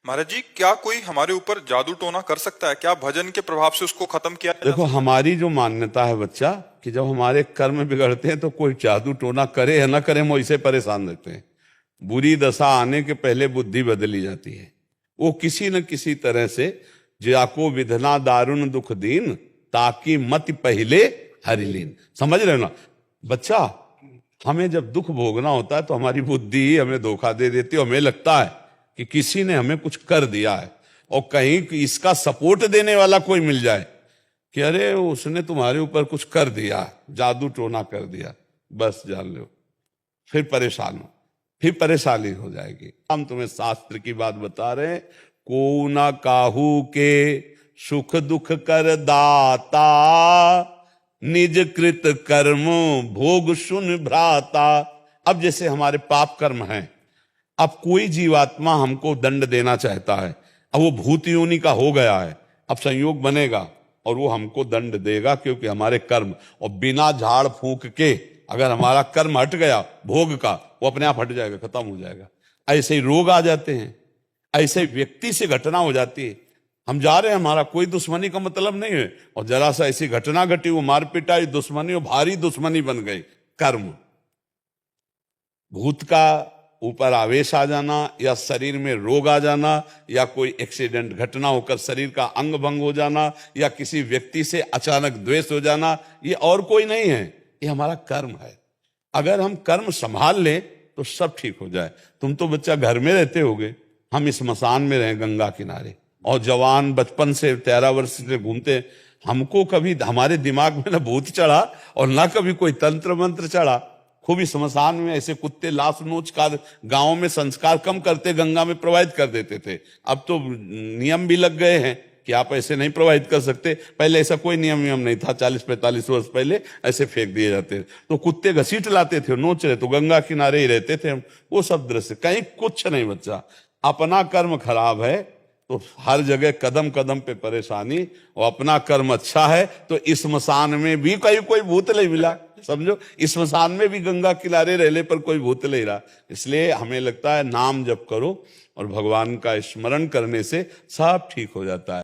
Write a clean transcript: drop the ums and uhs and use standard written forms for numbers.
महाराज जी, क्या कोई हमारे ऊपर जादू टोना कर सकता है? क्या भजन के प्रभाव से उसको खत्म किया जा देखो, हमारी जो मान्यता है बच्चा, कि जब हमारे कर्म बिगड़ते हैं तो कोई जादू टोना करे या ना करे, हम वैसे परेशान रहते हैं। बुरी दशा आने के पहले बुद्धि बदली जाती है। वो किसी न किसी तरह से जाको विधना दारुण दुख दीन, ताकि मत पहले हरिलीन। समझ रहे हो ना बच्चा? हमें जब दुख भोगना होता है तो हमारी बुद्धि ही हमें धोखा दे देती है। हमें लगता है कि किसी ने हमें कुछ कर दिया है, और कहीं इसका सपोर्ट देने वाला कोई मिल जाए कि अरे उसने तुम्हारे ऊपर कुछ कर दिया, जादू टोना कर दिया, बस जान लो फिर परेशान हो, फिर परेशानी हो जाएगी। हम तुम्हें शास्त्र की बात बता रहे हैं, को ना काहू के सुख दुख कर दाता, निज कृत कर्म भोग सुन भ्राता। अब जैसे हमारे पाप कर्म हैं, अब कोई जीवात्मा हमको दंड देना चाहता है, अब वो भूत योनि का हो गया है, अब संयोग बनेगा और वो हमको दंड देगा, क्योंकि हमारे कर्म, और बिना झाड़ फूंक के अगर हमारा कर्म हट गया भोग का, वो अपने आप हट जाएगा, खत्म हो जाएगा। ऐसे ही रोग आ जाते हैं, ऐसे व्यक्ति से घटना हो जाती है। हम जा रहे हैं, हमारा कोई दुश्मनी का मतलब नहीं है, और जरा सा ऐसी घटना घटी, वो मार पिटाई, दुश्मनी, वो भारी दुश्मनी बन गई। कर्म, भूत का ऊपर आवेश आ जाना, या शरीर में रोग आ जाना, या कोई एक्सीडेंट घटना होकर शरीर का अंग भंग हो जाना, या किसी व्यक्ति से अचानक द्वेष हो जाना, ये और कोई नहीं है, ये हमारा कर्म है। अगर हम कर्म संभाल लें तो सब ठीक हो जाए। तुम तो बच्चा घर में रहते होगे, हम इस स्मशान में रहे गंगा किनारे, और जवान बचपन से 13 वर्ष से घूमते, हमको कभी हमारे दिमाग में ना भूत चढ़ा और ना कभी कोई तंत्र मंत्र चढ़ा। खूब इस स्मशान में ऐसे कुत्ते लाश नोच का गांव में संस्कार कम करते, गंगा में प्रवाहित कर देते थे। अब तो नियम भी लग गए हैं कि आप ऐसे नहीं प्रवाहित कर सकते। पहले ऐसा कोई नियम नहीं था, 40-45 वर्ष पहले ऐसे फेंक दिए जाते थे, तो कुत्ते घसीट लाते थे, नोच रहे तो गंगा किनारे ही रहते थे हम। वो सब दृश्य कहीं कुछ नहीं बच्चा। अपना कर्म खराब है तो हर जगह कदम कदम पे परेशानी, और अपना कर्म अच्छा है तो इस स्मशान में भी कहीं कोई भूत नहीं मिला। समझो, इस स्मशान में भी गंगा किनारे रहने पर कोई भूत नहीं रहा। इसलिए हमें लगता है नाम जप करो और भगवान का स्मरण करने से सब ठीक हो जाता है।